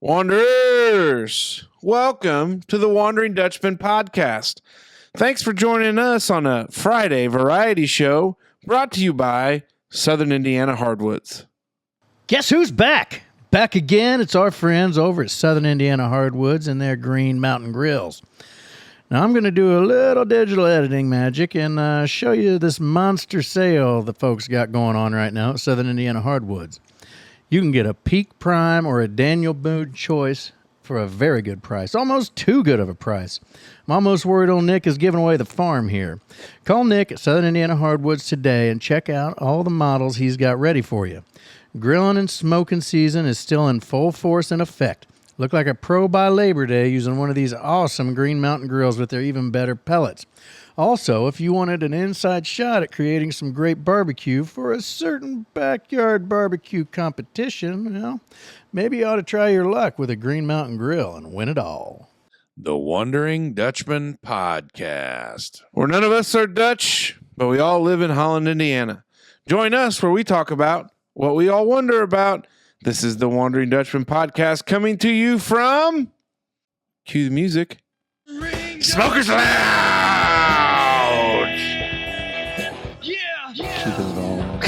Wanderers, welcome to the Wondering Dutchmen podcast. Thanks for joining us on a Friday variety show brought to you by Southern Indiana Hardwoods. Guess who's back? Back again. It's our friends over at Southern Indiana Hardwoods and their Green Mountain Grills. Now, I'm going to do a little digital editing magic and show you this monster sale the folks got going on right now at Southern Indiana Hardwoods. You can get a Peak Prime or a Daniel Boone choice for a very good price, almost too good of a price. I'm almost worried old Nick is giving away the farm here. Call Nick at Southern Indiana Hardwoods today and check out all the models he's got ready for you. Grilling and smoking season is still in full force and effect. Look like a pro by Labor Day using one of these awesome Green Mountain grills with their even better pellets. Also, if you wanted an inside shot at creating some great barbecue for a certain backyard barbecue competition, well, maybe you ought to try your luck with a Green Mountain grill and win it all. The Wondering Dutchmen podcast. Where none of us are Dutch, but we all live in Holland, Indiana. Join us where we talk about what we all wonder about. This is the Wondering Dutchmen podcast coming to you from... Cue the music. Smokers Lounge! Yeah! Keep it on.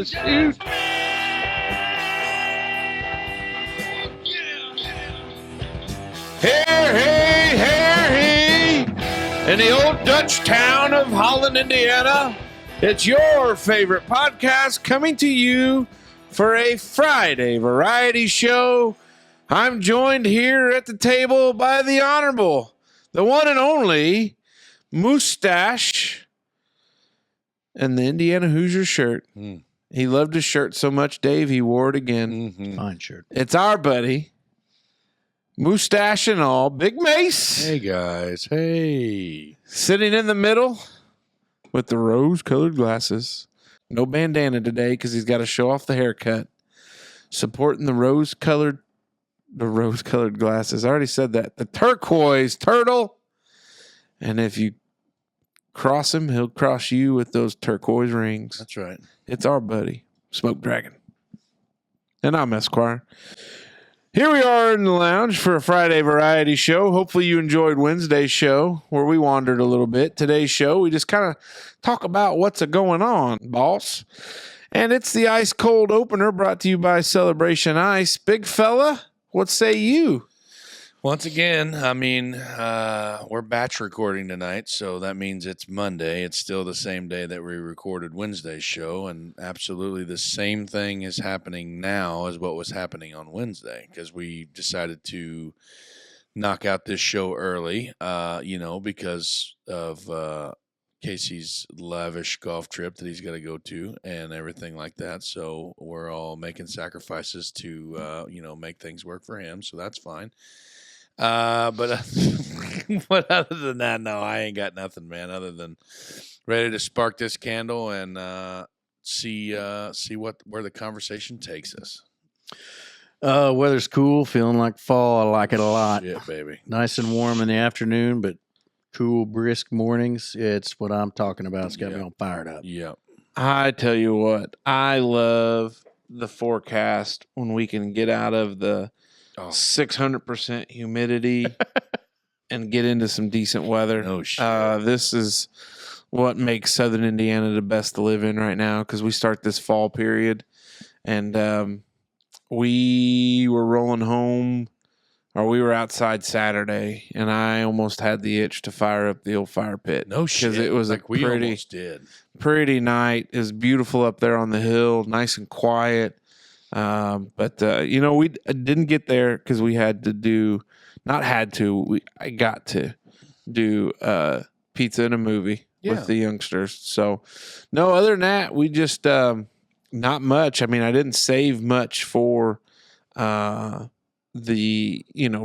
Shoot! Hey! In the old Dutch town of Holland, Indiana, it's your favorite podcast coming to you for a Friday variety show. I'm joined here at the table by the Honorable, the one and only Mustache, and the Indiana Hoosier shirt. He loved his shirt so much, Dave, he wore it again. Fine shirt. It's our buddy, Mustache and all, Big Mace. Hey, guys. Hey. Sitting in the middle with the rose-colored glasses. No bandana today because he's got to show off the haircut. Supporting the rose-colored glasses. I already said that. The turquoise turtle. And if you cross him, he'll cross you with those turquoise rings. That's right. It's our buddy, Smoke Dragon. And I'm Esquire. Here we are in the lounge for a Friday variety show. Hopefully you enjoyed Wednesday's show where we wandered a little bit. Today's show, we just kind of talk about what's going on, boss. And it's the ice cold opener brought to you by Celebration Ice. Big fella, what say you? Once again, we're batch recording tonight, so that means it's Monday. It's still the same day that we recorded Wednesday's show, and absolutely the same thing is happening now as what was happening on Wednesday, because we decided to knock out this show early, because of Casey's lavish golf trip that he's got to go to and everything like that. So we're all making sacrifices to, make things work for him, so that's fine. But other than that, no, I ain't got nothing, man, other than ready to spark this candle and see where the conversation takes us. Weather's cool, feeling like fall. I like it a lot. Shit, baby. Nice and warm in the afternoon, but cool, brisk mornings. It's what I'm talking about. It's got me all fired up. Yep. I tell you what, I love the forecast when we can get out of the 600% humidity and get into some decent weather. Oh, shit. This is what makes Southern Indiana the best to live in right now because we start this fall period. And we were rolling home, or we were outside Saturday, and I almost had the itch to fire up the old fire pit. No shit. Because it was we almost did. Pretty night. It was beautiful up there on the hill, nice and quiet. But we didn't get there because we had to do, I got to do pizza and a movie with the youngsters. So, no, other than that, we just not much. I mean, I didn't save much for the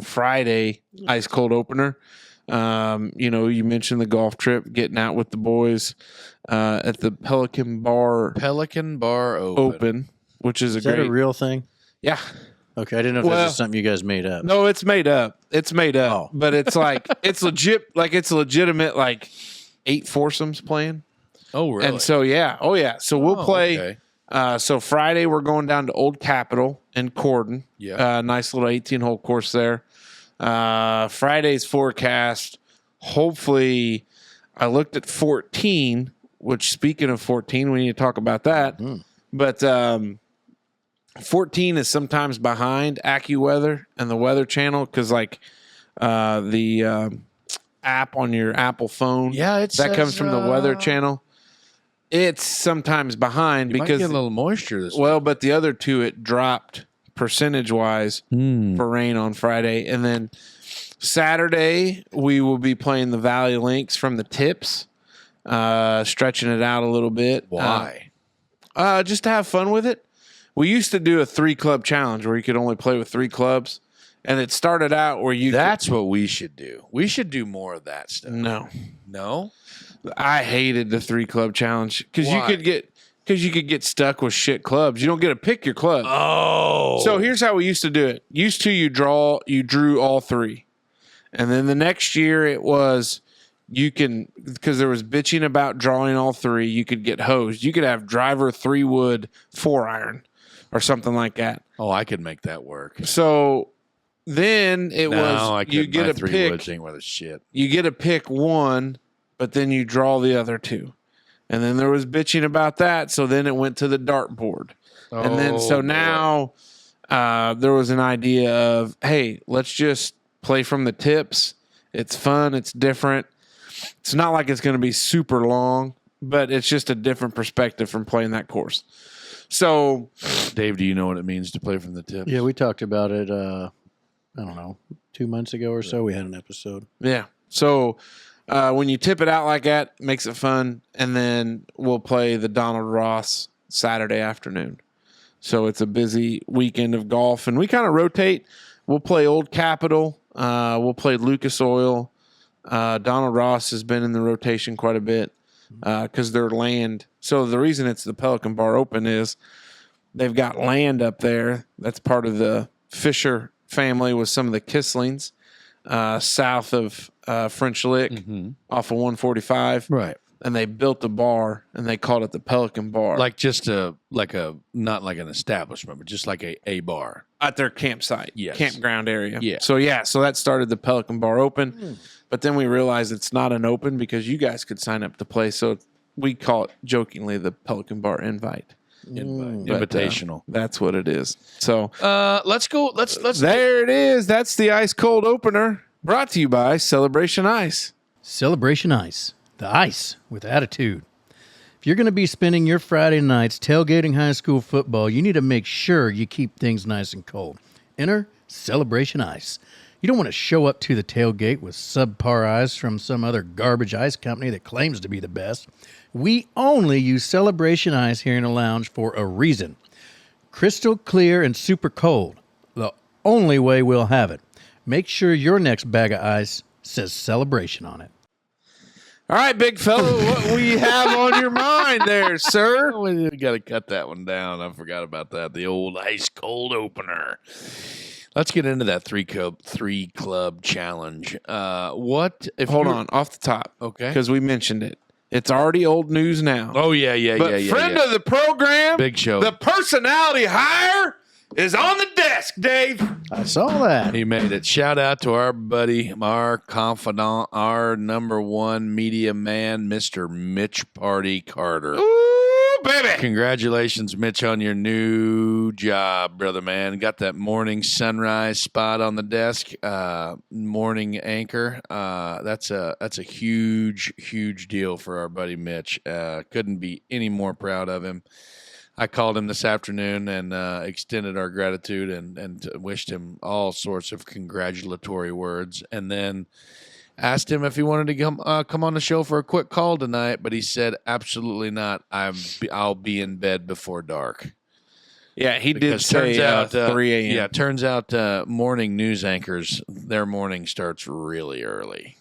Friday ice cold opener. You mentioned the golf trip, getting out with the boys at the Pelican Bar Open. Which is that a real thing? Yeah. Okay, I didn't know if this is something you guys made up. No, it's made up. But it's like it's legit. Like it's legitimate. Like 8 foursomes playing. Oh, really? And so, yeah. Oh, yeah. So we'll play. Okay. So Friday we're going down to Old Capitol in Corden. Yeah. Nice little 18-hole course there. Friday's forecast, hopefully, I looked at 14, which, speaking of 14, we need to talk about that. But 14 is sometimes behind AccuWeather and the Weather Channel because, like, the app on your Apple phone, that comes from the Weather Channel. It's sometimes behind because might get a little moisture this week. But the other two, it dropped percentage-wise for rain on Friday. And then Saturday, we will be playing the Valley Links from the tips, stretching it out a little bit. Why? Just to have fun with it. We used to do a 3-club challenge where you could only play with 3 clubs. And it started out where you... That's what we should do. We should do more of that stuff. No? I hated the 3-club challenge because you could get stuck with shit clubs. You don't get to pick your club. Oh. So here's how we used to do it. Used to you drew all 3. And then the next year it was because there was bitching about drawing all 3, you could get hosed. You could have driver 3-wood 4-iron or something like that. Oh, I could make that work. So then you get a pick. Ain't worth a shit. You get to pick 1, but then you draw the other 2. And then there was bitching about that, so then it went to the dartboard. And then now there was an idea of, hey, let's just play from the tips. It's fun, it's different. It's not like it's going to be super long, but it's just a different perspective from playing that course. So, Dave, do you know what it means to play from the tips? Yeah, we talked about it, I don't know, 2 months ago or so. We had an episode. Yeah. So when you tip it out like that, it makes it fun. And then we'll play the Donald Ross Saturday afternoon. So it's a busy weekend of golf. And we kind of rotate. We'll play Old Capitol. We'll play Lucas Oil. Donald Ross has been in the rotation quite a bit because their land. So the reason it's the Pelican Bar Open is they've got land up there. That's part of the Fisher family with some of the Kislings south of French Lick off of 145. Right. And they built a bar and they called it the Pelican Bar. Like not like an establishment, but just like a bar. At their campsite. Yes. Campground area. Yeah. So that started the Pelican Bar Open. But then we realized it's not an open because you guys could sign up to play. So we call it jokingly the Pelican Bar Invite. Invitational. That's what it is. So let's go. Let's. There it is. That's the ice cold opener brought to you by Celebration Ice. Celebration Ice, the ice with attitude. If you're going to be spending your Friday nights tailgating high school football, you need to make sure you keep things nice and cold. Enter Celebration Ice. You don't want to show up to the tailgate with subpar ice from some other garbage ice company that claims to be the best. We only use Celebration Ice here in the lounge for a reason. Crystal clear and super cold. The only way we'll have it. Make sure your next bag of ice says Celebration on it. All right, big fella, what we have on your mind there, sir? We got to cut that one down. I forgot about that. The old ice cold opener. Let's get into that 3-club challenge. Hold on, off the top, okay? Because we mentioned it. It's already old news now. Oh yeah. But friend of the program, Big Show, the personality hire is on the desk, Dave. I saw that. He made it. Shout out to our buddy, our confidant, our number 1 media man, Mr. Mitch Party Carter. Ooh, baby. Congratulations, Mitch, on your new job, brother man. Got that morning sunrise spot on the desk, morning anchor. That's a huge deal for our buddy Mitch. Couldn't be any more proud of him. I called him this afternoon and extended our gratitude and wished him all sorts of congratulatory words, and then asked him if he wanted to come on the show for a quick call tonight, but he said absolutely not. I'll be in bed before dark. Yeah, he did say 3 a.m. Yeah, turns out morning news anchors, their morning starts really early.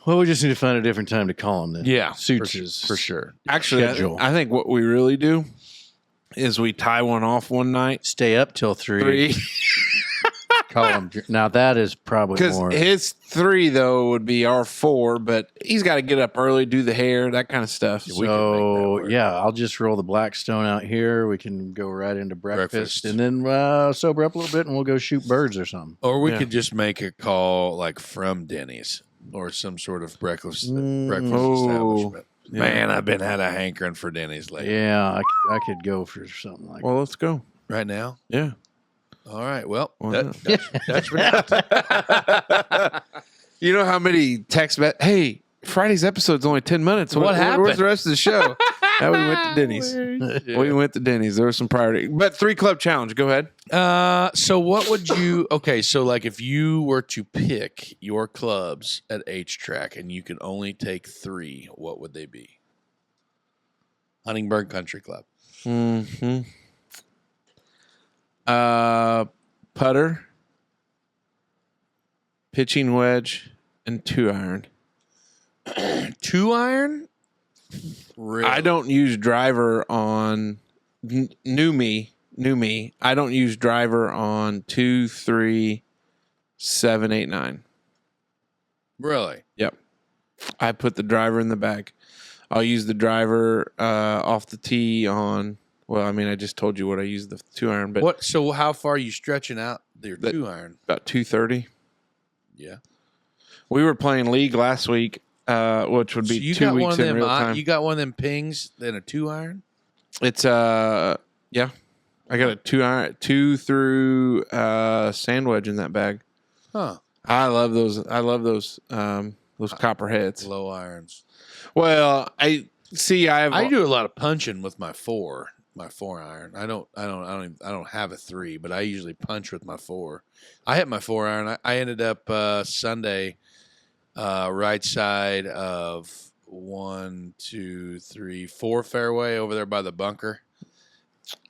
Well, we just need to find a different time to call him then. Yeah, suits for sure. Actually, I think what we really do is we tie one off one night. Stay up till 3. Call him. Now that is probably Because more. his 3 though would be our 4, but he's got to get up early, do the hair, that kind of stuff. We can make that So work. yeah, I'll just roll the Blackstone out here. We can go right into breakfast. And then sober up a little bit, and we'll go shoot birds or something. Or we could just make a call like from Denny's or some sort of breakfast establishment. Yeah. Man, I've been had a hankering for Denny's lately. Yeah, I could go for something like. Well, let's go. Right now? Yeah. All right. Well, Dutchman out. You know how many text hey, Friday's episode's only 10 minutes. What happened? Where's the rest of the show? Now we went to Denny's. We went to Denny's. There was some priority. But 3 club challenge. Go ahead. So what would you? Okay, so like if you were to pick your clubs at H Track and you could only take 3, what would they be? Huntingburg Country Club. Mm-hmm. Putter, pitching wedge, and 2-iron. 2-iron? Really? I don't use driver on new me. I don't use driver on 2, 3, 7, 8, 9. Really? Yep. I put the driver in the bag. I'll use the driver off the tee on. Well, I mean, I just told you what I use the 2-iron, but What? So how far are you stretching out your 2-iron? about 230. Yeah. We were playing league last week, which would be So you 2 got weeks one of in them. real time. You got one of them pings and a 2-iron. It's yeah. I got a 2-iron, 2 through sand wedge in that bag. Huh? I love those. I love those copperheads. Low irons. Well, I do a lot of punching with my 4-iron. I don't have a 3, but I usually punch with my 4. I hit my 4-iron. I ended up Sunday right side of 1, 2, 3, 4 fairway over there by the bunker.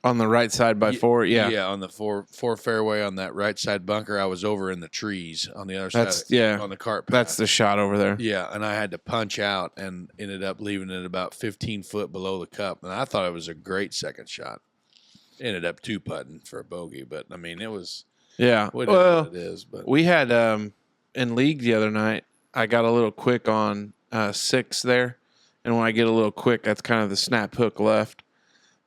on the right side by 4. Yeah. Yeah, on the 4 fairway on that right side bunker. I was over in the trees on the other That's side on the cart path. That's the shot over there. Yeah, and I had to punch out and ended up leaving it about 15 foot below the cup. And I thought it was a great second shot. Ended up 2-putting for a bogey, but I mean it was Well, it is. But we had in league the other night. I got a little quick on 6 there, and when I get a little quick, that's kind of the snap hook left,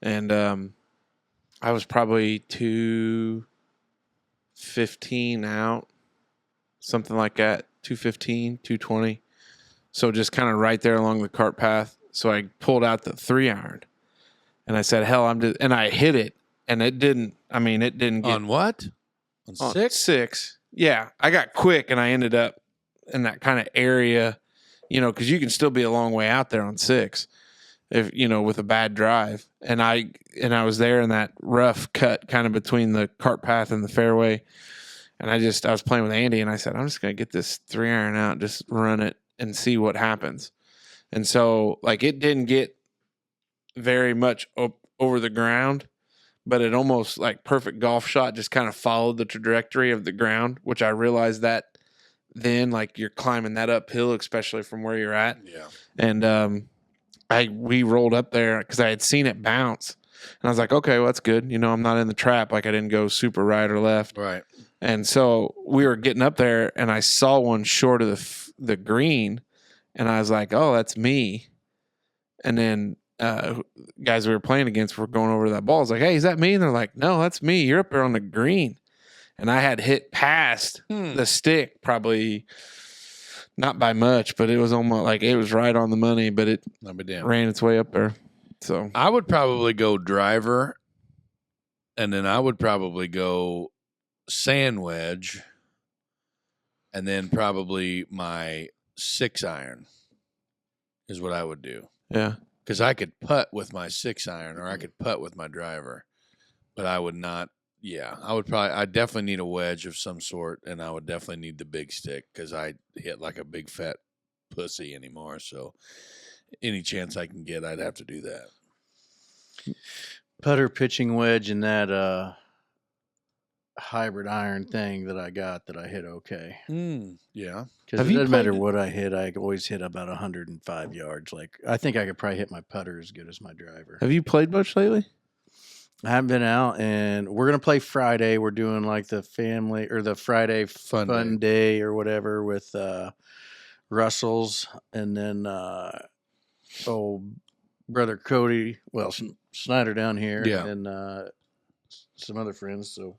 and I was probably 215 out, something like that, 215, 220. So just kind of right there along the cart path. So I pulled out the 3-iron, and I said, "Hell, and I hit it, and it didn't. I mean, it didn't get on what? On 6? 6. Yeah, I got quick, and I ended up in that kind of area, because you can still be a long way out there on 6, if with a bad drive. And I was there in that rough cut, kind of between the cart path and the fairway. And I was playing with Andy, and I said, I'm just gonna get this 3-iron out, just run it and see what happens. And so, it didn't get very much over the ground, but it almost perfect golf shot just kind of followed the trajectory of the ground, which I realized that then you're climbing that uphill, especially from where you're at. Yeah. And we rolled up there because I had seen it bounce, and I was like, okay, well, that's good. I'm not in the trap. I didn't go super right or left. Right. And so we were getting up there, and I saw one short of the green, and I was like, oh, that's me. And then guys we were playing against were going over that ball. I was like, hey, is that me? And they're like, no, that's me. You're up there on the green. And I had hit past the stick, probably not by much, but it was almost it was right on the money, but it ran its way up there. So I would probably go driver, and then I would probably go sand wedge, and then probably my 6-iron is what I would do. Yeah. Because I could putt with my 6-iron or I could putt with my driver, but I would not. Yeah, I definitely need a wedge of some sort, and I would definitely need the big stick because I hit like a big fat pussy anymore. So any chance I can get, I'd have to do that. Putter, pitching wedge, and that hybrid iron thing that I got that I hit okay. Yeah. Because it doesn't matter what I hit, I always hit about 105 yards. I think I could probably hit my putter as good as my driver. Have you played much lately? I haven't been out, and we're gonna play Friday. We're doing like the family or the Friday fun day or whatever with Russell's, and then brother Cody, Snyder down here, and some other friends. So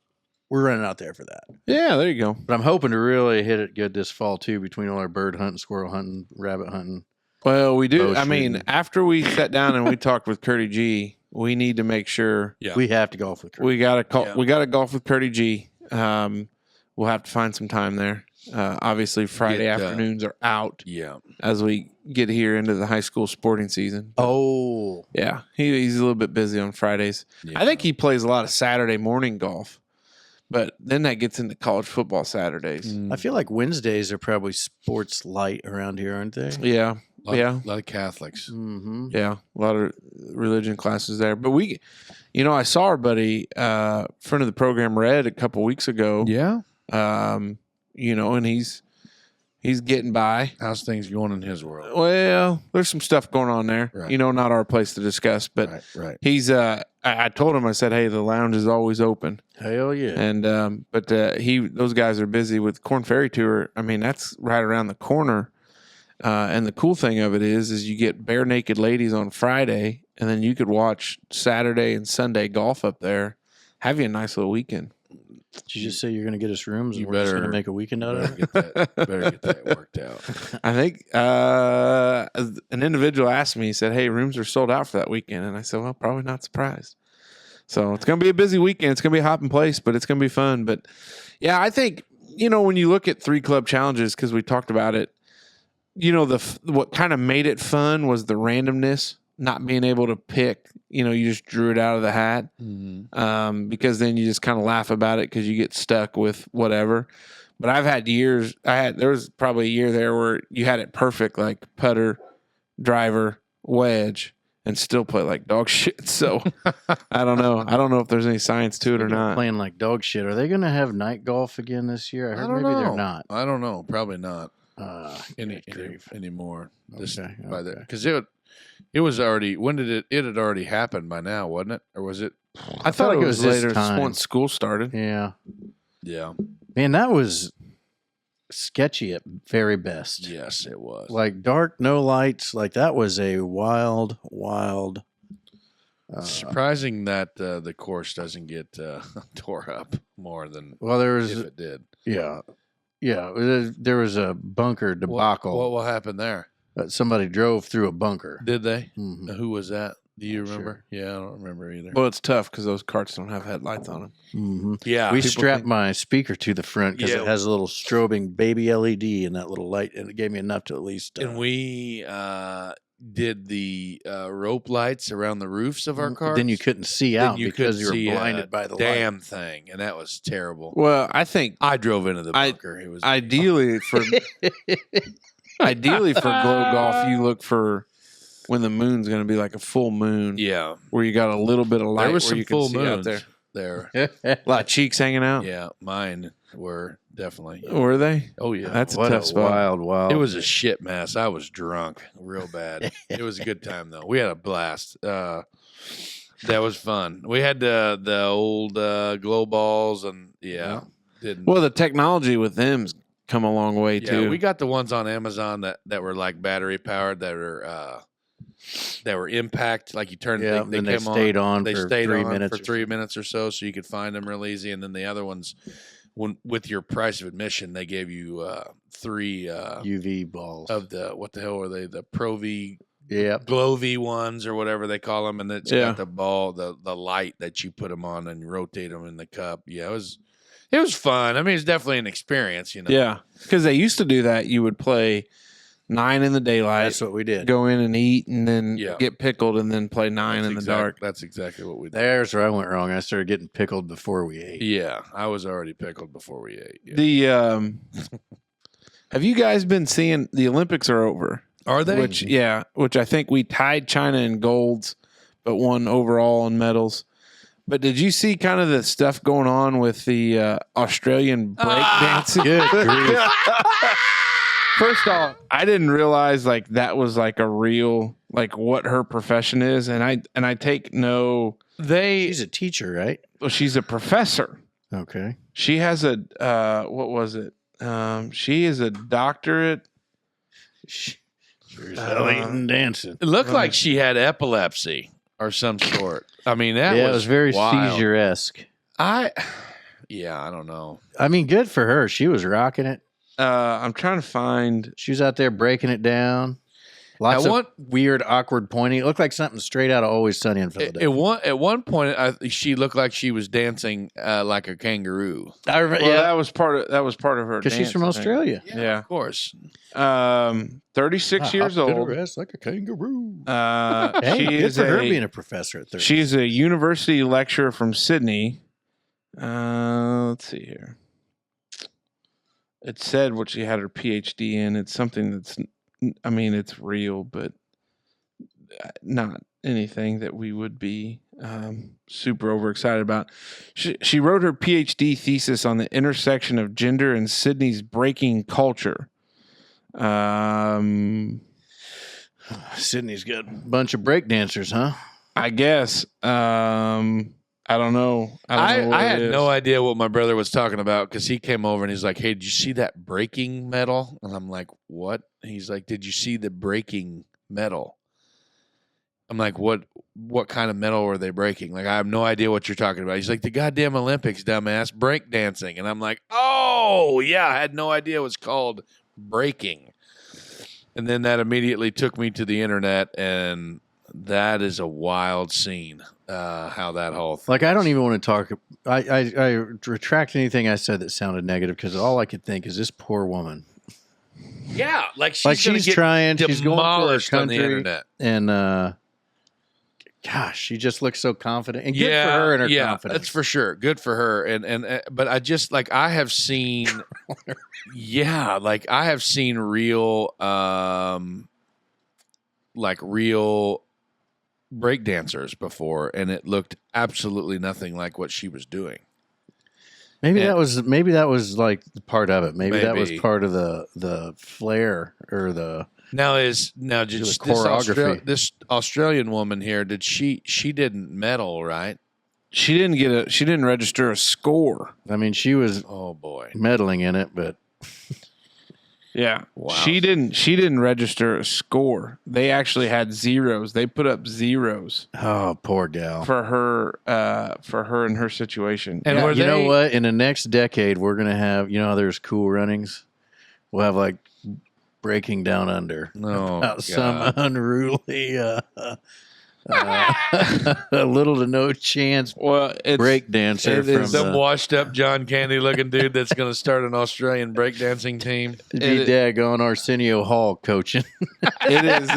we're running out there for that. Yeah, there you go. But I'm hoping to really hit it good this fall too, between all our bird hunting, squirrel hunting, rabbit hunting. Well, we do. I mean, after we sat down and we talked with Curdy G, we need to make sure we have to golf with Curdy. We got to golf with Curdy G. We'll have to find some time there. Obviously, Friday afternoons are out. Yeah, as we get here into the high school sporting season. Oh, yeah, he's a little bit busy on Fridays. Yeah. I think he plays a lot of Saturday morning golf, but then that gets into college football Saturdays. I feel like Wednesdays are probably sports light around here, aren't they? Yeah. A lot of Catholics. Mm-hmm. Yeah, a lot of religion classes there. But I saw our buddy, friend of the program, Red, a couple weeks ago. Yeah. And he's getting by. How's things going in his world? Well, there's some stuff going on there. Right. Not our place to discuss. But right. He's. I told him. I said, "Hey, the lounge is always open." Hell yeah. And those guys are busy with Corn Ferry Tour. I mean, that's right around the corner. And the cool thing of it is you get bare naked ladies on Friday, and then you could watch Saturday and Sunday golf up there. Have you a nice little weekend. Did you just say you're going to get us rooms and we're just going to make a weekend out of it? Better get that worked out. I think an individual asked me, he said, "Hey, rooms are sold out for that weekend." And I said, "Well, probably not surprised." So it's going to be a busy weekend. It's going to be a hopping place, but it's going to be fun. But yeah, I think, when you look at 3 club challenges, because we talked about it, what kind of made it fun was the randomness, not being able to pick. You just drew it out of the hat, because then you just kind of laugh about it because you get stuck with whatever. But I've had years. There was probably a year there where you had it perfect, like putter, driver, wedge, and still play like dog shit. So I don't know. I don't know if there's any science to it or not. Playing like dog shit. Are they going to have night golf again this year? I heard maybe they're not. I don't know. Probably not. Anymore. Because it was already. When did it? It had already happened by now, wasn't it? Or was it? I thought it was later. Once school started. Yeah. Man, that was sketchy at very best. Yes, it was. Like dark, no lights. Like that was a wild. Surprising that the course doesn't get tore up more than if it did. Yeah. Yeah, there was a bunker debacle. What will happen there? Somebody drove through a bunker. Did they? Mm-hmm. Who was that? Do you remember? Sure. Yeah, I don't remember either. Well, it's tough because those carts don't have headlights on them. Mm-hmm. Yeah. We strapped my speaker to the front because it has a little strobing baby LED in that little light, and it gave me enough to at least... and we did the rope lights around the roofs of our cars. Then you couldn't see out because you were blinded by the damn light. Thing, and that was terrible. Well, I think I drove into the bunker. It was ideally for glow golf. You look for when the moon's going to be like a full moon. Yeah, where you got a little bit of light. There was where some you full can see moons out there. A lot of cheeks hanging out. Yeah, mine were definitely. Were they? Oh yeah, that's a tough spot. Wild. It was a shit mess. I was drunk real bad. It was a good time though. We had a blast. That was fun. We had the old glow balls and Well, the technology with them's come a long way too. We got the ones on Amazon that were like battery powered that were impact, like you turn they stayed on for 3 minutes. For 3 minutes or so you could find them real easy. And then the other ones, with your price of admission, they gave you 3 UV balls of what the hell were they? The Pro V, Glow V ones or whatever they call them, and it's got the ball, the light that you put them on and you rotate them in the cup. Yeah, it was fun. I mean, it's definitely an experience, Yeah, because they used to do that. You would play 9 in the daylight. That's what we did. Go in and eat, and then get pickled, and then play 9 in the dark. That's exactly what we did. There's where I went wrong. I started getting pickled before we ate. Yeah, I was already pickled before we ate. Yeah. The have you guys been seeing the Olympics are over? Are they? Which I think we tied China in golds, but won overall in medals. But did you see kind of the stuff going on with the Australian break dancing? Good grief. First off, I didn't realize like that was like a real like what her profession is, and I take no. She's a teacher, right? Well, she's a professor. Okay. She has a what was it? She is a doctorate. She's eating dancing. It looked like she had epilepsy or some sort. I mean, it was very wild. seizure-esque. I don't know. I mean, good for her. She was rocking it. I'm trying to find. She was out there breaking it down. Lots of weird, awkward pointing. It looked like something straight out of Always Sunny in Philadelphia. At one point, she looked like she was dancing like a kangaroo. I remember. Well, that was part of her. Because she's from Australia. Yeah, of course. 36 years old. Her ass like a kangaroo. She good is for her being a professor at 30. She's a university lecturer from Sydney. Let's see here. It said what she had her PhD in. It's something that's, I mean, it's real, but not anything that we would be super overexcited about. She wrote her PhD thesis on the intersection of gender and Sydney's breaking culture. Sydney's got a bunch of break dancers, huh? I guess. I don't know. I had no idea what my brother was talking about because he came over and he's like, "Hey, did you see that breaking metal?" And I'm like, "What?" He's like, "Did you see the breaking metal?" I'm like, "What kind of metal were they breaking?" Like, I have no idea what you're talking about. He's like, "The goddamn Olympics, dumbass, break dancing." And I'm like, "Oh yeah, I had no idea it was called breaking." And then that immediately took me to the internet, and that is a wild scene. How that whole thing. Like, I don't even want to talk. I retract anything I said that sounded negative because all I could think is this poor woman. Yeah, like she's trying. She's going for her country on the internet, and gosh, she just looks so confident. And good for her and her confidence. That's for sure. Good for her. And but I just like I have seen. Like I have seen real, real break dancers before, and it looked absolutely nothing like what she was doing. Maybe that was like part of it. Maybe that was part of the flair or the just choreography. This Australian woman here, she didn't medal, right? She didn't register a score. I mean, she was meddling in it, but yeah. Wow. She didn't register a score. They actually had zeros. They put up zeros. Oh, poor gal. For her and her situation. And you know what? In the next decade, we're gonna have, you know how there's Cool Runnings? We'll have like Breaking Down Under. No, some unruly little to no chance break dancer from some washed up John Candy looking dude that's going to start an Australian breakdancing team. Be daggone Arsenio Hall coaching. It is.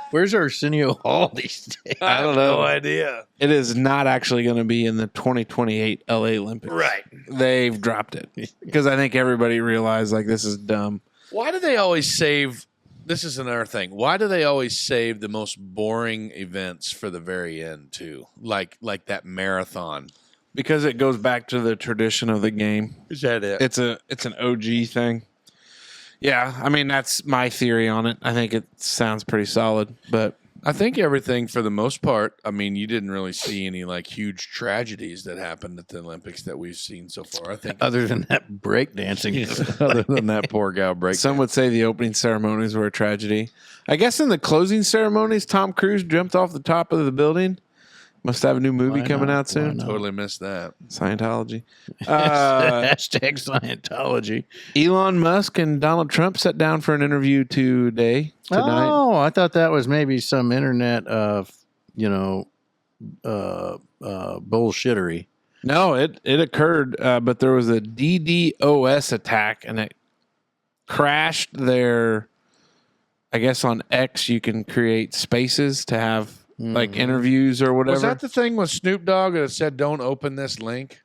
Where's Arsenio Hall these days? I don't know. No idea. It is not actually going to be in the 2028 LA Olympics. Right. They've dropped it because I think everybody realized like this is dumb. Why do they always save? This is another thing. Why do they always save the most boring events for the very end too? Like that marathon. Because it goes back to the tradition of the game. Is that it? It's an OG thing. Yeah, I mean that's my theory on it. I think it sounds pretty solid, but I think everything for the most part. I mean, you didn't really see any like huge tragedies that happened at the Olympics that we've seen so far. I think other than that breakdancing, other than that poor gal break. Some would say the opening ceremonies were a tragedy. I guess in the closing ceremonies, Tom Cruise jumped off the top of the building. Must have a new movie coming out soon. Totally missed that. Scientology. Hashtag Scientology. Elon Musk and Donald Trump sat down for an interview tonight. Oh, I thought that was maybe some internet, bullshittery. No, it occurred, but there was a DDoS attack, and it crashed their. I guess on X you can create spaces to have. Like interviews or whatever. Was that the thing with Snoop Dogg that said, "Don't open this link"?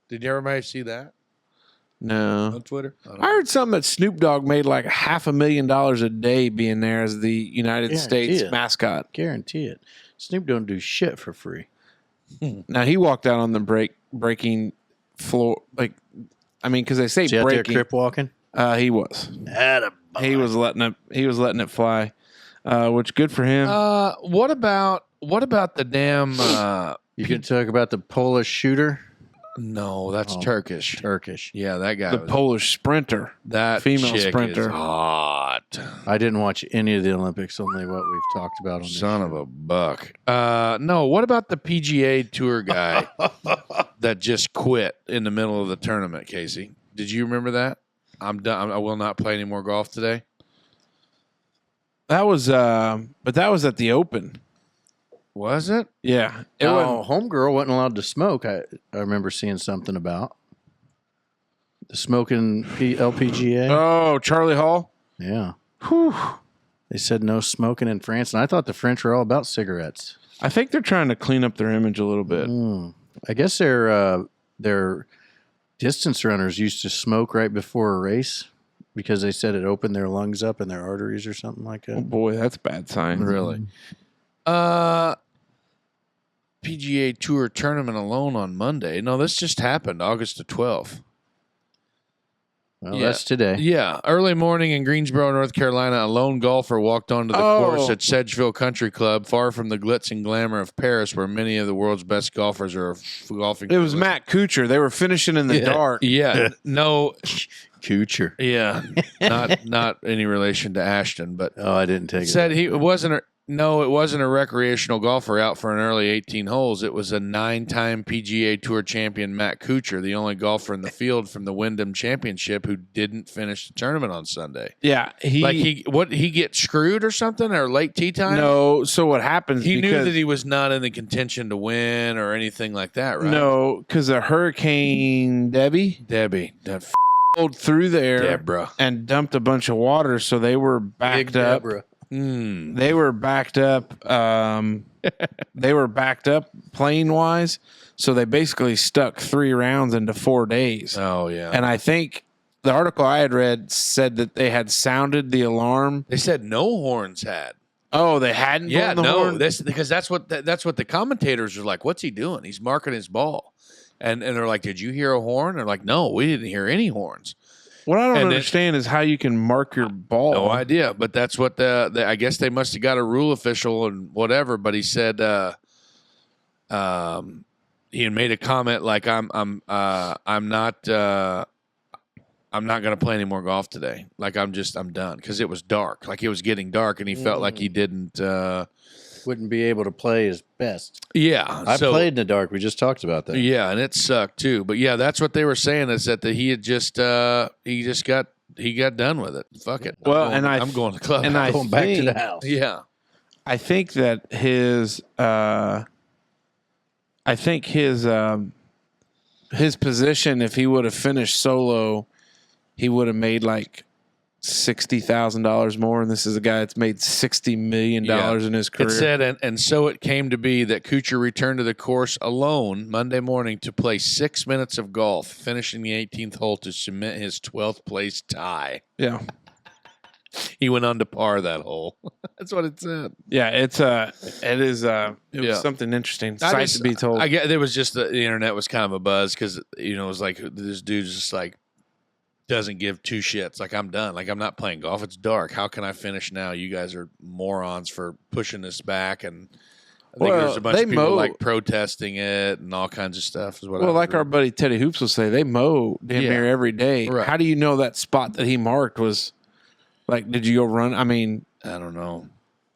Did everybody see that? No. On Twitter? I heard something that Snoop Dogg made like $500,000 a day being there as the United States mascot. Guarantee it. Snoop don't do shit for free. Now he walked out on the breaking floor, like I mean, because they say breaking. breaking. Crip walking. He was. Attaboy. He was letting it fly, which good for him. What about the damn? You can talk about the Polish shooter. No, that's Turkish. Turkish. Yeah, that guy. The Polish sprinter. That female chick sprinter. is hot. I didn't watch any of the Olympics, only what we've talked about on this Son show. of a buck. No, what about the PGA Tour guy that just quit in the middle of the tournament, Casey? Did you remember that? I'm done. I will not play any more golf today. That was, but that was at the Open. Was it? Yeah. Homegirl wasn't allowed to smoke. I remember seeing something about the smoking LPGA. Oh, Charlie Hall. Yeah. Whew. They said no smoking in France, and I thought the French were all about cigarettes. I think they're trying to clean up their image a little bit. I guess their distance runners used to smoke right before a race because they said it opened their lungs up and their arteries or something like that. Oh boy, that's a bad sign. Really? PGA Tour tournament alone on Monday. No, this just happened, August the 12th. Well, that's today. Yeah. Early morning in Greensboro, North Carolina, a lone golfer walked onto the course at Sedgeville Country Club, far from the glitz and glamour of Paris, where many of the world's best golfers are golfing. It was Matt Kuchar. They were finishing in the dark. Yeah. No. Kuchar. Yeah. Not any relation to Ashton, but I didn't take it. Said it wasn't a recreational golfer out for an early 18 holes. It was a 9-time PGA Tour champion, Matt Kuchar, the only golfer in the field from the Wyndham Championship who didn't finish the tournament on Sunday. Yeah, he get screwed or something, or late tee time? No. So what happens? He knew that he was not in the contention to win or anything like that, right? No, because a Hurricane Debbie that rolled through there Deborah and dumped a bunch of water, so they were backed up. Deborah. They were backed up. They were backed up plane wise, so they basically stuck 3 rounds into 4 days. Oh yeah, and I think the article I had read said that they had sounded the alarm. They said no horns had. Oh, they hadn't. Yeah, blown the horn? Because that's what the commentators are like. What's he doing? He's marking his ball, and they're like, "Did you hear a horn?" They're like, "No, we didn't hear any horns." What I don't understand is how you can mark your ball. No idea, but that's what I guess they must have got a rule official and whatever. But he said he had made a comment like I'm not going to play any more golf today. Like I'm done because it was dark. Like it was getting dark, and he felt like he wouldn't be able to play his best. Yeah, I played in the dark. We just talked about that. Yeah, and it sucked too. But yeah, that's what they were saying is that he had just he got done with it. Fuck it. Well, I'm going to the club. And I'm going back to the house. Yeah, I think that his position, if he would have finished solo, he would have made like $60,000 more, and this is a guy that's made $60 million in his career. It said, and so it came to be that Kuchar returned to the course alone Monday morning to play 6 minutes of golf, finishing the 18th hole to cement his 12th place tie. Yeah, he went on to par that hole. That's what it said. Yeah, it was something interesting. Sight to be told. I guess there was just the internet was kind of a buzz because it was like this dude's just like. Doesn't give two shits. Like I'm done. Like I'm not playing golf. It's dark. How can I finish now? You guys are morons for pushing this back. And I think there's a bunch of people like protesting it and all kinds of stuff. Is what. Well, like our buddy Teddy Hoops will say, they mow damn near every day. Right. How do you know that spot that he marked was like? Did you go run? I mean, I don't know.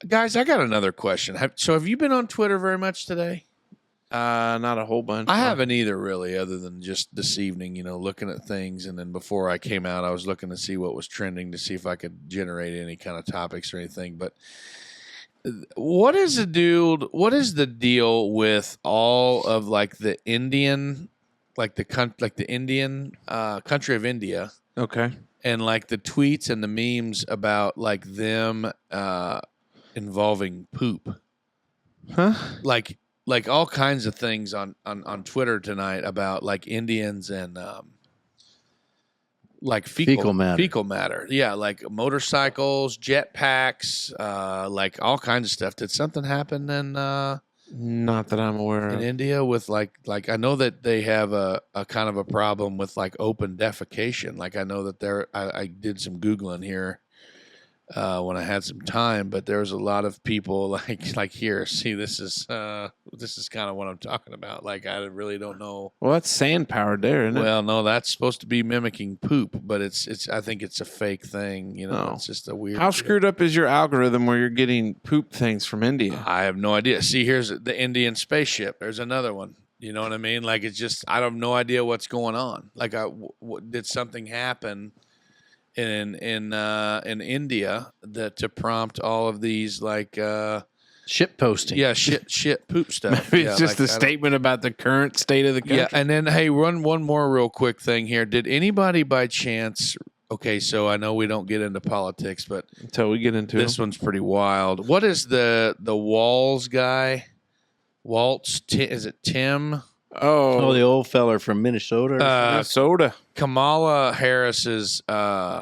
Guys, I got another question. Have you been on Twitter very much today? Not a whole bunch. I haven't either, really, other than just this evening, looking at things. And then before I came out, I was looking to see what was trending to see if I could generate any kind of topics or anything. But what is the deal with all of like the Indian, like the Indian country of India? Okay. And like the tweets and the memes about like them involving poop. Huh? Like all kinds of things on Twitter tonight about like Indians and like fecal matter. Yeah, like motorcycles, jetpacks, like all kinds of stuff. Did something happen in Not that I'm aware in of. India with like I know that they have a kind of a problem with like open defecation. Like I know that I did some Googling here when I had some time, but there was a lot of people like here. See, this is kind of what I'm talking about. Like I really don't know. Well, that's sand powered there, isn't it? Well, no, that's supposed to be mimicking poop, but it's. I think it's a fake thing. You know, Oh. it's just a weird. How screwed up is your algorithm where you're getting poop things from India? I have no idea. See, here's the Indian spaceship. There's another one. You know what I mean? Like it's just I have no idea what's going on. Like did something happen in India that to prompt all of these like Ship posting. yeah shit poop stuff. Maybe Yeah, it's just like, a statement about the current state of the country. Yeah, and then hey, run one more real quick thing here. Did anybody by chance? Okay, so I know we don't get into politics, but Until we get into this one's pretty wild. What is the Walls guy? Waltz? Is it Tim? Oh, the old feller from Minnesota. Or Minnesota. Kamala Harris's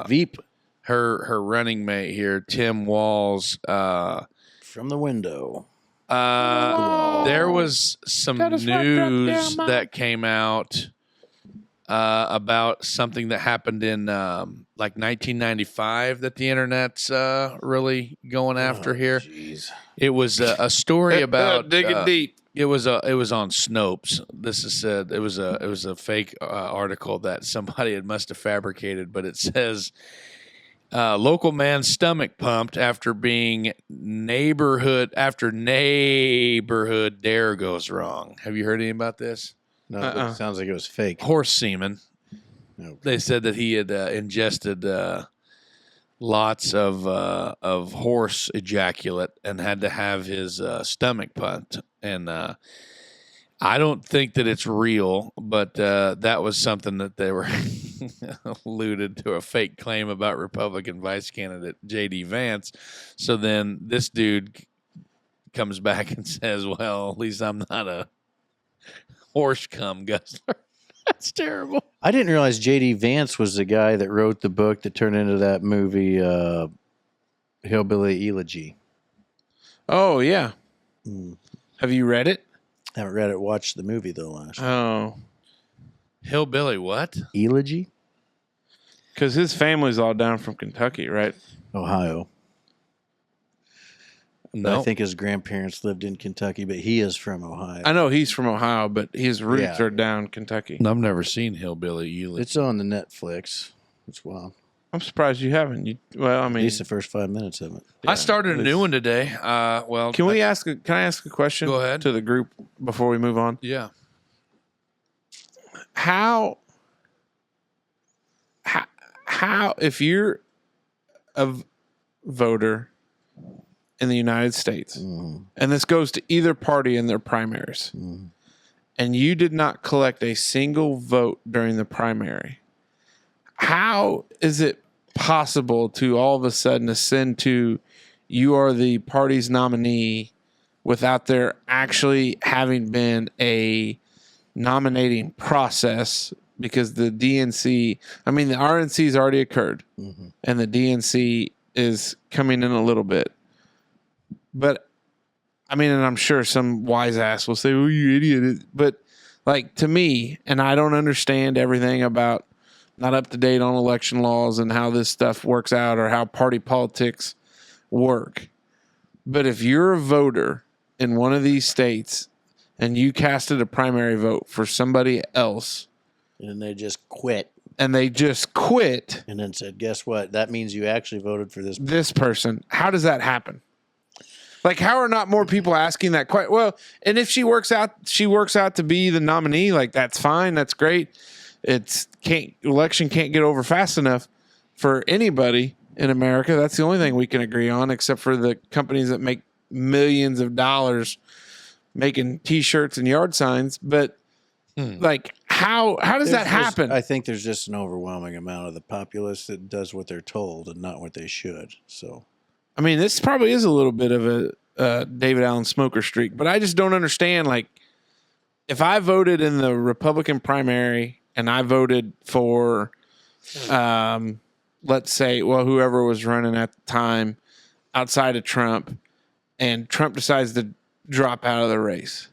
Veep her running mate here, Tim Walz. from the window. There was some news that came out about something that happened in like 1995 that the internet's really going after here. Jeez. It was a story about digging deep. It was on Snopes. This is said it was a fake article that somebody must have fabricated, but it says local man's stomach pumped after neighborhood dare goes wrong. Have you heard anything about this? No, it sounds like it was fake. Horse semen. Okay. They said that he had ingested lots of horse ejaculate and had to have his stomach pumped. And I don't think that it's real, but that was something that they were alluded to a fake claim about Republican vice candidate J.D. Vance. So then this dude comes back and says, well, at least I'm not a horse cum guzzler. That's terrible. I didn't realize J.D. Vance was the guy that wrote the book that turned into that movie, Hillbilly Elegy. Oh, yeah. Have you read it? Haven't read it. Watched the movie though last. Oh. Hillbilly what? Elegy, Because his family's all down from Kentucky, right? Ohio. No. I think his grandparents lived in Kentucky, but he is from Ohio. I know he's from Ohio, but his roots Yeah. are down Kentucky. I've never seen Hillbilly Elegy. It's on the Netflix. It's wild. I'm surprised you haven't. Well, I At mean, least the first 5 minutes of it. I started a new one today. can I ask a question? Go ahead. To the group before we move on. Yeah. How if you're a voter in the United States, and this goes to either party in their primaries, and you did not collect a single vote during the primary, how is it possible to all of a sudden ascend to you are the party's nominee without there actually having been a nominating process? Because the DNC, I mean, the RNC has already occurred, and the DNC is coming in a little bit. But, I mean, and I'm sure some wise ass will say, oh, you idiot. But, like, to me, and I don't understand everything about not up to date on election laws and how this stuff works out or how party politics work. But if you're a voter in one of these states and you casted a primary vote for somebody else, And then they just quit and they just quit and then said, guess what? That means you actually voted for this. this person, how does that happen? Like, how are not more people asking that question? Well, and if she works out to be the nominee, like, that's fine. That's great. Election can't get over fast enough for anybody in America. That's the only thing we can agree on, except for the companies that make millions of dollars making T-shirts and yard signs. But like, how does that happen? I think there's just an overwhelming amount of the populace that does what they're told and not what they should. So, I mean, this probably is a little bit of a David Allen smoker streak, but I just don't understand. Like, if I voted in the Republican primary and I voted for, let's say, whoever was running at the time outside of Trump, and Trump decides to drop out of the race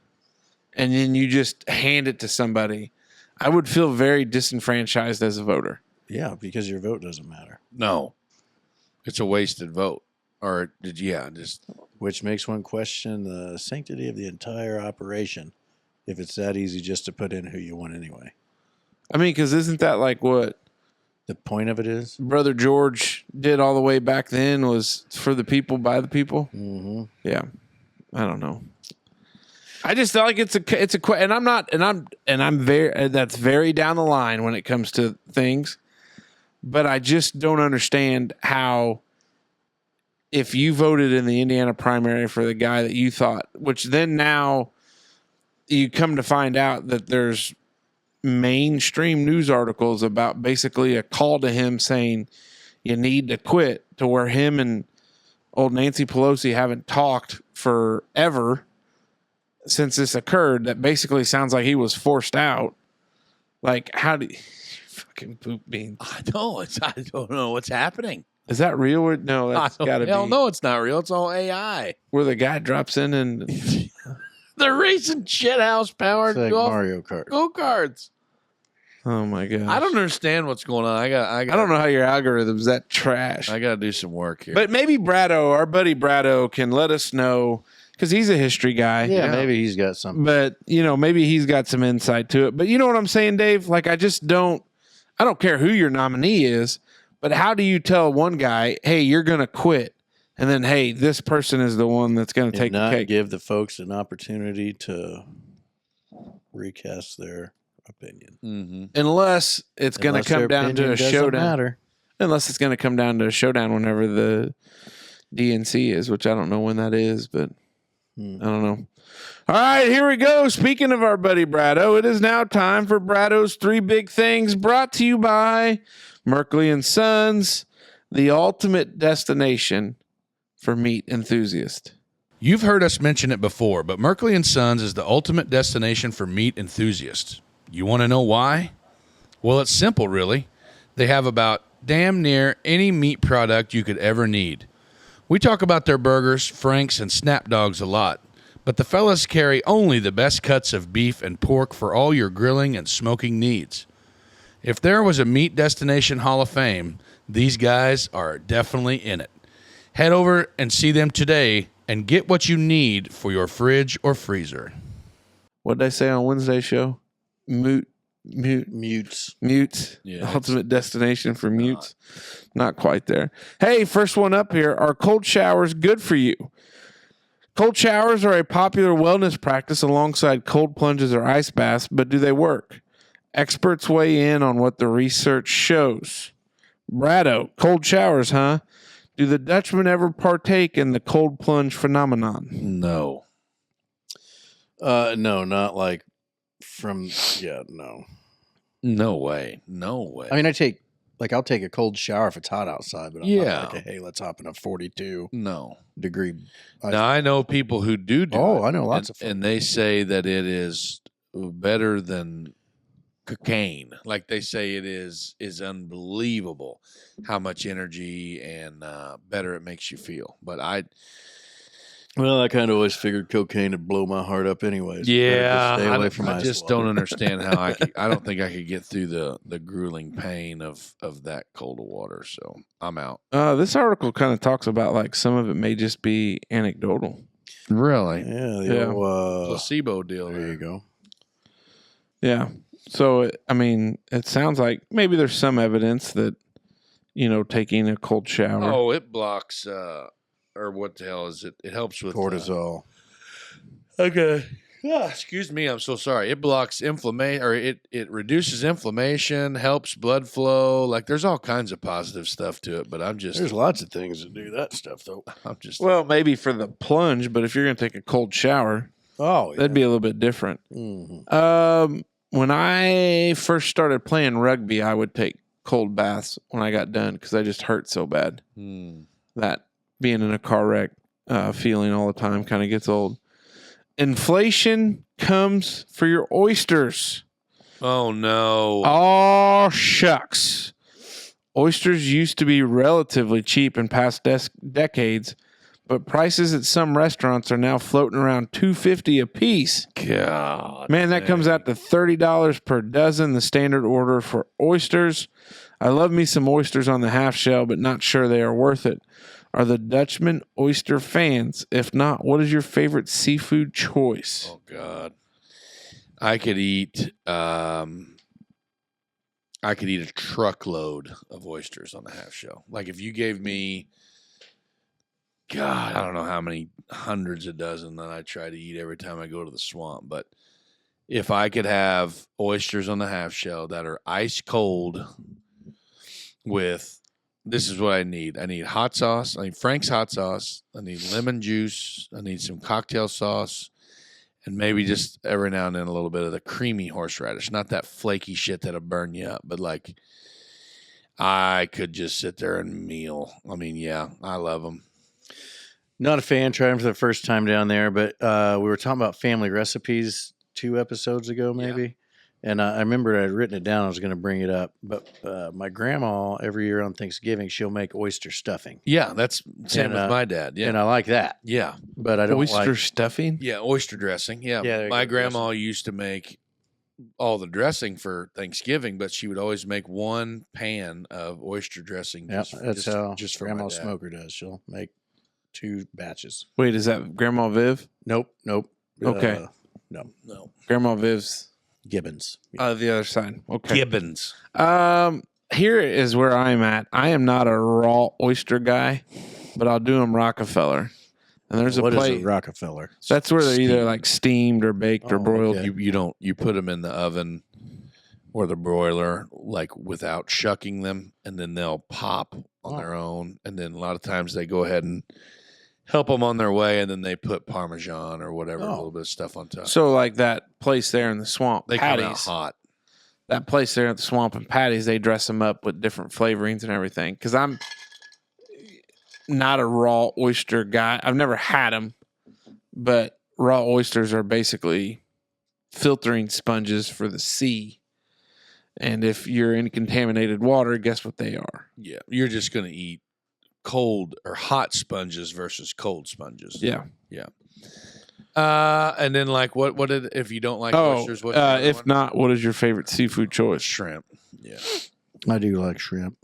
and then you just hand it to somebody, I would feel very disenfranchised as a voter. Yeah, because your vote doesn't matter. No, it's a wasted vote. Or just Which makes one question the sanctity of the entire operation if it's that easy just to put in who you want anyway. I mean, because isn't that like what The point of it is? Brother George did all the way back then was for the people, by the people? Mm-hmm. Yeah. I don't know. I just feel like it's a, and I'm very, that's very down the line when it comes to things, but I just don't understand how, if you voted in the Indiana primary for the guy that you thought, which then now you come to find out that there's mainstream news articles about basically a call to him saying you need to quit, to where him and old Nancy Pelosi haven't talked forever since this occurred. That basically sounds like he was forced out. Like, how do you fucking poop beans? I don't know what's happening. Is that real? Or no, that's got to be. Hell no, it's not real. It's all AI. Where the guy drops in and They're racing shithouse powered It's like Mario Kart. go-karts. oh my god, I don't understand what's going on. I don't know how your algorithm's that trash. I got to do some work here. But maybe Brado, our buddy Brado, can let us know because he's a history guy. Yeah, maybe he's got something. But maybe he's got some insight to it. But you know what I'm saying, Dave? Like, I don't care who your nominee is, but how do you tell one guy, hey, you're going to quit? And then, hey, this person is the one that's going to take the cake. Give the folks an opportunity to recast their opinion. Mm-hmm. Unless it's going to come down to a showdown. Matter. Unless it's going to come down to a showdown whenever the DNC is, which I don't know when that is, but I don't know. All right, here we go. Speaking of our buddy Brado, it is now time for Brado's 3 Big Things, brought to you by Merkley & Sons, the ultimate destination for meat enthusiasts. You've heard us mention it before, but Merkley & Sons is the ultimate destination for meat enthusiasts. You want to know why? Well, it's simple, really. They have about damn near any meat product you could ever need. We talk about their burgers, franks, and snap dogs a lot, but the fellas carry only the best cuts of beef and pork for all your grilling and smoking needs. If there was a meat destination hall of fame, these guys are definitely in it. Head over and see them today and get what you need for your fridge or freezer. What did I say on Wednesday's show? Mutes. Yeah, Ultimate destination for mutes. Not quite there. Hey, first one up here. Are cold showers good for you? Cold showers are a popular wellness practice alongside cold plunges or ice baths, but do they work? Experts weigh in on what the research shows. Brado, cold showers, huh? Do the Dutchmen ever partake in the cold plunge phenomenon? No. No, not like no. No way. No way. I mean, I'll take a cold shower if it's hot outside, but I'm not like, hey, let's hop in a 42 degree. Now, I know people who do it. I know lots of folks. And they say that it is better than cocaine. Like they say it is unbelievable how much energy and better it makes you feel. But I kind of always figured cocaine would blow my heart up anyways. Yeah, stay away from I ice just water. don't understand how I don't think I could get through the grueling pain of that cold water. So I'm out. This article kind of talks about like some of it may just be anecdotal. Really? Yeah, Yeah. old, Placebo deal. there you go. Yeah. So, I mean, it sounds like maybe there's some evidence that, taking a cold shower. Oh, it blocks, or what the hell is it? It helps with Cortisol. Okay. Yeah, excuse me. I'm so sorry. It blocks inflammation, or it reduces inflammation, helps blood flow. Like there's all kinds of positive stuff to it. But There's lots of things that do that stuff, though. Well, maybe for the plunge, but if you're going to take a cold shower, that'd be a little bit different. Mm-hmm. When I first started playing rugby, I would take cold baths when I got done because I just hurt so bad. That being in a car wreck, feeling all the time kind of gets old. Inflation comes for your oysters. Oh, no. Oh, shucks. Oysters used to be relatively cheap in past decades, but prices at some restaurants are now floating around $2.50 a piece. God, man, that comes out to $30 per dozen, the standard order for oysters. I love me some oysters on the half shell, but not sure they are worth it. Are the Dutchmen oyster fans? If not, what is your favorite seafood choice? Oh God, I could eat a truckload of oysters on the half shell. Like if you gave me, God, I don't know how many hundreds of dozen that I try to eat every time I go to the swamp. But if I could have oysters on the half shell that are ice cold with, this is what I need. I need hot sauce. I need Frank's hot sauce. I need lemon juice. I need some cocktail sauce. And maybe just every now and then a little bit of the creamy horseradish. Not that flaky shit that'll burn you up, but like I could just sit there and meal. I mean, yeah, I love them. Not a fan. Tried them for the first time down there, but we were talking about family recipes 2 episodes ago, maybe. Yeah. And I remember I'd written it down. I was going to bring it up, but my grandma every year on Thanksgiving she'll make oyster stuffing. Yeah, that's same with my dad. Yeah, and I like that. Yeah, but I don't oyster stuffing. Yeah, oyster dressing. Yeah, my grandma used to make all the dressing for Thanksgiving, but she would always make one pan of oyster dressing. Yeah, that's how just for Grandma Smoker does. She'll make 2 batches. Wait, is that Grandma Viv? Nope. Okay. No. Grandma Viv's Gibbons. The other side. Okay. Gibbons. Here is where I'm at. I am not a raw oyster guy, but I'll do them Rockefeller. And there's what a place. What is a Rockefeller? That's where they're either like steamed or baked or broiled. Okay. You put them in the oven or the broiler, like without shucking them, and then they'll pop on their own. And then a lot of times they go ahead and help them on their way, and then they put Parmesan or whatever, a little bit of stuff on top. So like that place there in the swamp, they Patty's, come out hot. That place there at the swamp and Patty's, they dress them up with different flavorings and everything. Because I'm not a raw oyster guy. I've never had them, but raw oysters are basically filtering sponges for the sea. And if you're in contaminated water, guess what they are? Yeah, you're just going to eat cold or hot sponges versus cold sponges. Yeah. And then like what did, if you don't like oysters, what if not, what is your favorite seafood choice? Shrimp. Yeah. I do like shrimp.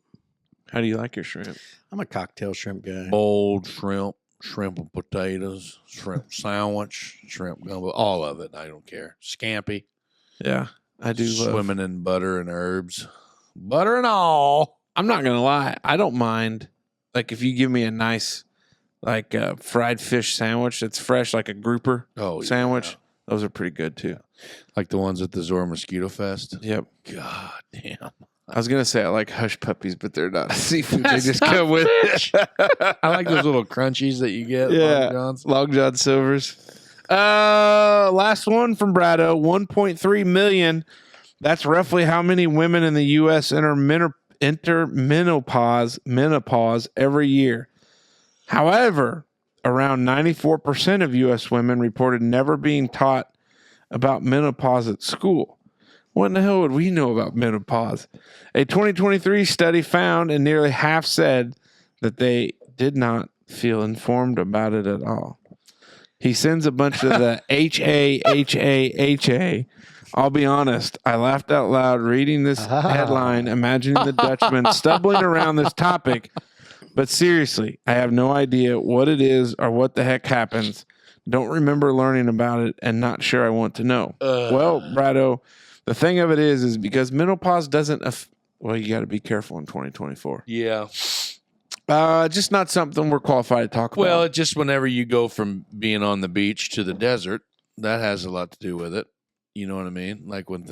How do you like your shrimp? I'm a cocktail shrimp guy. Boiled shrimp, shrimp and potatoes, shrimp sandwich, shrimp gumbo, all of it. I don't care. Scampi. Yeah, I do. Swimming in butter and herbs. Butter and all. I'm not going to lie. I don't mind. Like if you give me a nice like fried fish sandwich that's fresh, like a grouper sandwich, those are pretty good too. Like the ones at the Zora Mosquito Fest? Yep. God damn. I was going to say I like hush puppies, but they're not seafood. They just come with it. I like those little crunchies that you get. Yeah. Long John Silver's. Last one from Brado, 1.3 million. That's roughly how many women in the U.S. enter menopause every year. However, around 94% of U.S. women reported never being taught about menopause at school. What in the hell would we know about menopause? A 2023 study found, and nearly half said that they did not feel informed about it at all. He sends a bunch of the HA. I'll be honest, I laughed out loud reading this headline, imagining the Dutchman stumbling around this topic. But seriously, I have no idea what it is or what the heck happens. Don't remember learning about it and not sure I want to know. Well, Brado, the thing of it is because menopause doesn't... well, you got to be careful in 2024. Yeah. Just not something we're qualified to talk about. Well, just whenever you go from being on the beach to the desert, that has a lot to do with it. You know what I mean? Like when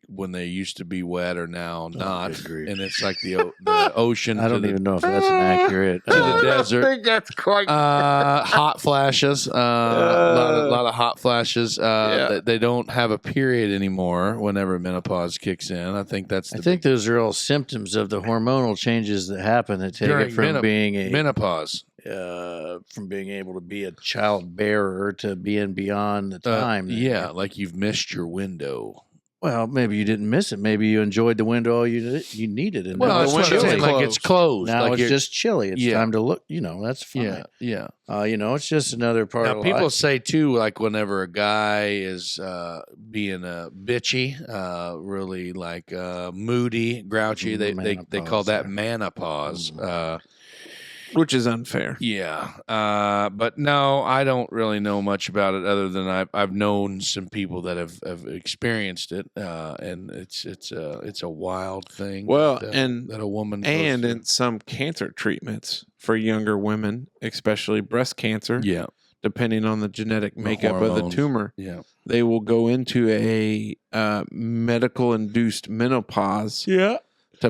when they used to be wet are now not, and it's like the ocean. I don't even know if that's inaccurate. To the desert. I think that's quite hot flashes. A lot of hot flashes. They don't have a period anymore whenever menopause kicks in. I think that's. I think those are all symptoms of the hormonal changes that happen that take it from being a menopause. From being able to be a child bearer to being beyond the time. Like you've missed your window. Well, maybe you didn't miss it. Maybe you enjoyed the window all you needed. And Well, now that's it's what I'm chilly. saying. Like it's closed. Now like it's just chilly. It's time to look. That's fine. Yeah. It's just another part Now, of people life. say too, like whenever a guy is being bitchy, really like moody, grouchy, they call that menopause. Which is unfair. Yeah, but no, I don't really know much about it other than I've known some people that have experienced it, and it's a wild thing. Well, that a woman and goes in some cancer treatments for younger women, especially breast cancer, through. depending on the genetic makeup of the hormones. tumor, they will go into a medical induced menopause. To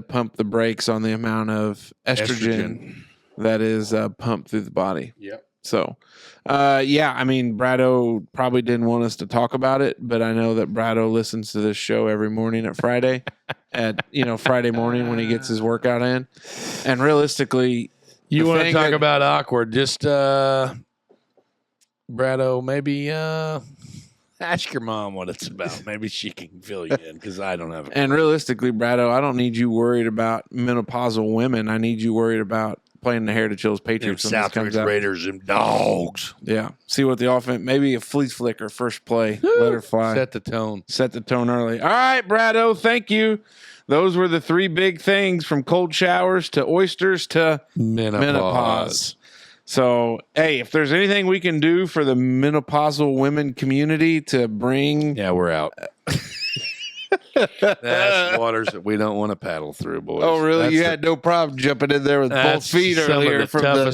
pump the brakes on the amount of estrogen. That is pumped through the body. Yep. So, I mean, Brado probably didn't want us to talk about it, but I know that Brado listens to this show every morning at Friday, Friday morning when he gets his workout in. And realistically, you want to talk about awkward? Just Brado, maybe ask your mom what it's about. Maybe she can fill you in because I don't have a And realistically, Brado, I don't need you worried about menopausal women. I need you worried about playing the Heritage Hills Patriots when this comes out. Raiders, them dogs. Yeah. See what the offense, maybe a flea flicker first play. Let her fly. Set the tone. Set the tone early. All right, Brado, thank you. Those were the three big things from cold showers to oysters to menopause. So, hey, if there's anything we can do for the menopausal women community to bring. Yeah, we're out. That's waters that we don't want to paddle through, boys. Oh, really? You had no problem jumping in there with both feet earlier from probably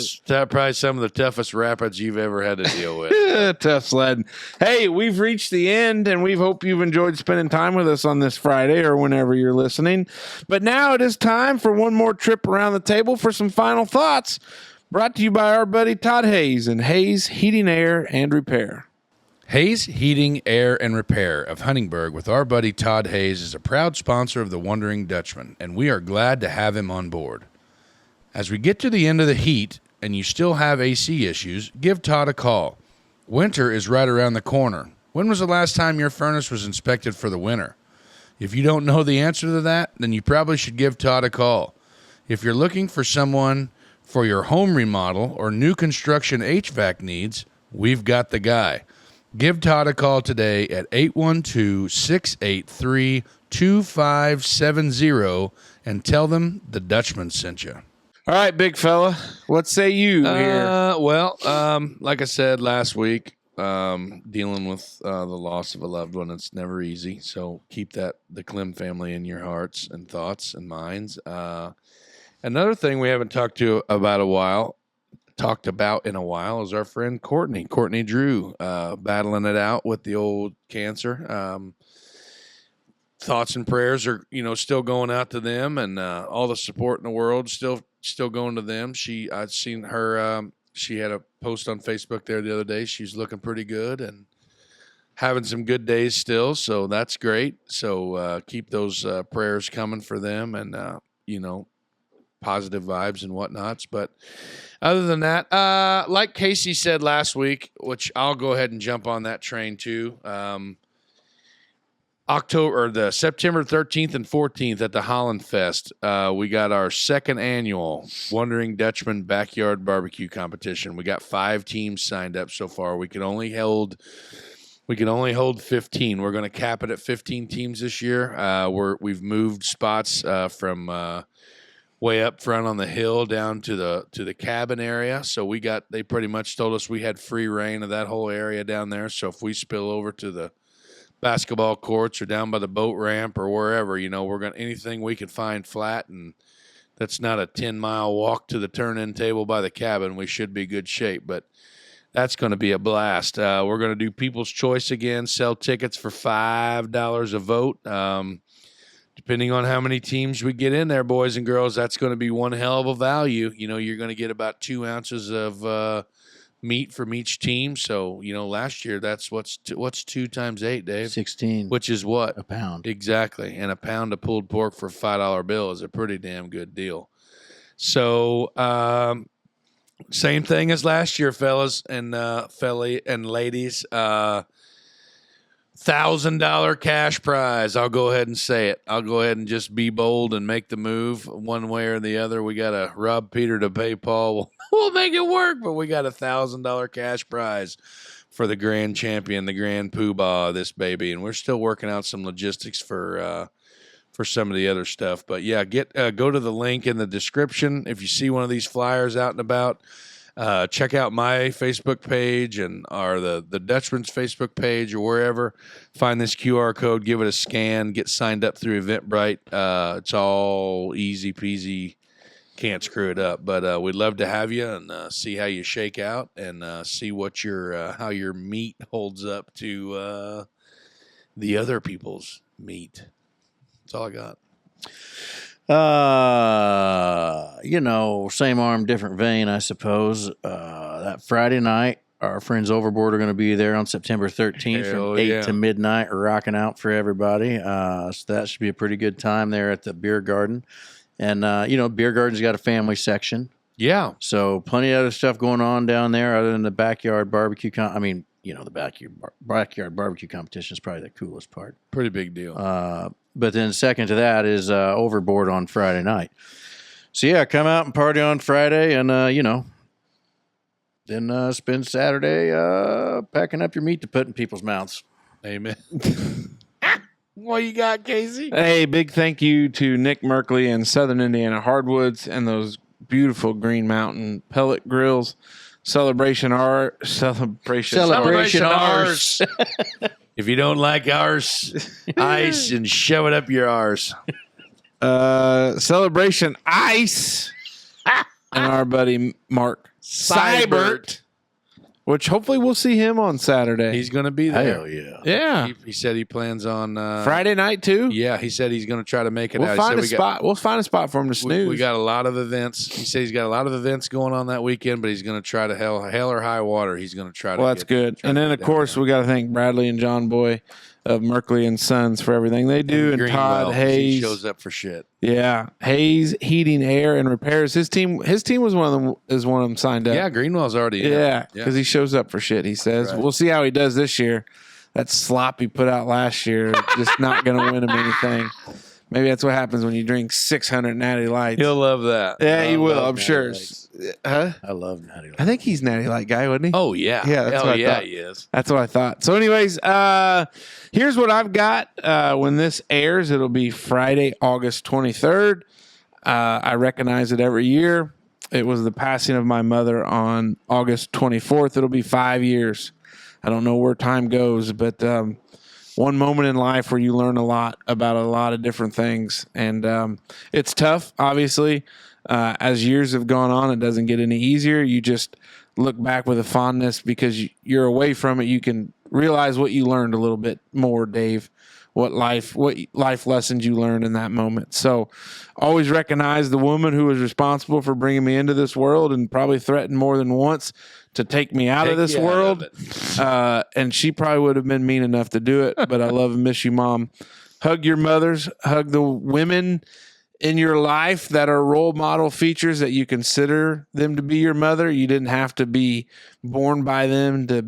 some of the toughest rapids you've ever had to deal with. Tough sledding. Hey, we've reached the end, and we hope you've enjoyed spending time with us on this Friday or whenever you're listening. But now it is time for one more trip around the table for some final thoughts. Brought to you by our buddy Todd Hayes and Hayes Heating, Air, and Repair. Hayes Heating, Air, and Repair of Huntingburg with our buddy Todd Hayes is a proud sponsor of the Wondering Dutchmen, and we are glad to have him on board. As we get to the end of the heat and you still have AC issues, give Todd a call. Winter is right around the corner. When was the last time your furnace was inspected for the winter? If you don't know the answer to that, then you probably should give Todd a call. If you're looking for someone for your home remodel or new construction HVAC needs, we've got the guy. Give Todd a call today at 812-683-2570 and tell them the Dutchman sent you. All right, big fella. What say you here? Well, like I said last week, dealing with the loss of a loved one, it's never easy. So keep the Clem family in your hearts and thoughts and minds. Another thing we haven't talked about in a while is our friend Courtney Drew, battling it out with the old cancer. Thoughts and prayers are, still going out to them, and all the support in the world still going to them. I've seen her. She had a post on Facebook there the other day. She's looking pretty good and having some good days still. So that's great. So keep those prayers coming for them, and positive vibes and whatnots. But other than that, like Casey said last week, which I'll go ahead and jump on that train too. The September 13th and 14th at the Holland Fest, we got our second annual Wondering Dutchmen Backyard Barbecue Competition. We got 5 teams signed up so far. We can only hold 15. We're going to cap it at 15 teams this year. We've moved spots from way up front on the hill down to the cabin area. So they pretty much told us we had free reign of that whole area down there. So if we spill over to the basketball courts or down by the boat ramp or wherever, we're going to anything we can find flat, and that's not a 10-mile walk to the turn-in table by the cabin. We should be good shape, but that's going to be a blast. We're going to do People's Choice again, sell tickets for $5 a vote. Depending on how many teams we get in there, boys and girls, that's going to be one hell of a value. You're going to get about 2 ounces of meat from each team. So, last year, that's what's 2 times 8, Dave? 16. Which is what? A pound. Exactly. And a pound of pulled pork for a $5 bill is a pretty damn good deal. So, same thing as last year, fellas and ladies. $1,000 cash prize. I'll go ahead and say it. I'll go ahead and just be bold and make the move one way or the other. We got to rob Peter to pay Paul. We'll make it work, but we got $1,000 cash prize for the grand champion, the grand poobah of this baby. And we're still working out some logistics for some of the other stuff. But yeah, go to the link in the description. If you see one of these flyers out and about, check out my Facebook page or the Dutchman's Facebook page or wherever. Find this QR code, give it a scan, get signed up through Eventbrite. It's all easy peasy. Can't screw it up. But we'd love to have you and see how you shake out and see what how your meat holds up to the other people's meat. That's all I got. Same arm, different vein, I suppose. That Friday night, our friends Overboard are going to be there on September 13th from 8 to midnight, rocking out for everybody. So that should be a pretty good time there at the beer garden. And, beer garden's got a family section. Yeah. So plenty of other stuff going on down there other than the backyard barbecue. The backyard barbecue competition is probably the coolest part. Pretty big deal. But then second to that is Overboard on Friday night. So, yeah, come out and party on Friday and, then spend Saturday packing up your meat to put in people's mouths. Amen. What you got, Casey? Hey, big thank you to Nick Merkley and Southern Indiana Hardwoods and those beautiful Green Mountain pellet grills. Celebration ours. If you don't like ours, ice and shove it up your arse. Celebration Ice and our buddy Mark Seibert, which hopefully we'll see him on Saturday. He's going to be there. Hell yeah. Yeah. He said he plans on Friday night too. Yeah, he said he's going to try to make it We'll out. find a spot. We'll find a spot for him to snooze. We got a lot of events. He said he's got a lot of events going on that weekend, but he's going to try to hell or high water. He's going to try to. Well, that's good. And then of course we got to thank Bradley and John Boy of Merkley and Sons for everything they do, and Todd Hayes. He shows up for shit. Yeah, Hayes Heating, Air, and Repairs. His team was one of them signed up. Yeah, Greenwell's already in. Yeah, because he shows up for shit. He says, We'll see how he does this year. That slop he put out last year, just not going to win him anything. Maybe that's what happens when you drink 600 Natty Lights. He'll love that. Yeah, he will. I'm sure. Huh? I love Natty Lights. I think he's Natty Light guy, wasn't he? Oh yeah, yeah. That's what I thought. He is. That's what I thought. So, anyways, here's what I've got. When this airs, it'll be Friday, August 23rd. I recognize it every year. It was the passing of my mother on August 24th. It'll be 5 years. I don't know where time goes, but one moment in life where you learn a lot about a lot of different things. And it's tough, obviously. As years have gone on, it doesn't get any easier. You just look back with a fondness because you're away from it. You can realize what you learned a little bit more, Dave, what life lessons you learned in that moment. So always recognize the woman who was responsible for bringing me into this world and probably threatened more than once to take me out of this world. And she probably would have been mean enough to do it, but I love and miss you, Mom. Hug your mothers, hug the women in your life that are role model features that you consider them to be your mother. You didn't have to be born by them to,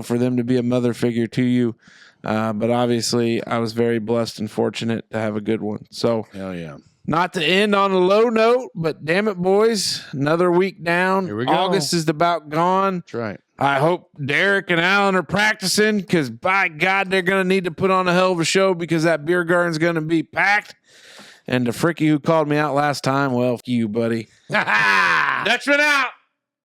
for them to be a mother figure to you. But obviously I was very blessed and fortunate to have a good one. So hell yeah. Not to end on a low note, but damn it, boys, another week down. Here we go. August is about gone. That's right. I hope Derek and Alan are practicing because, by God, they're going to need to put on a hell of a show because that beer garden's going to be packed. And the Fricky who called me out last time, well, f you, buddy. Dutchman out.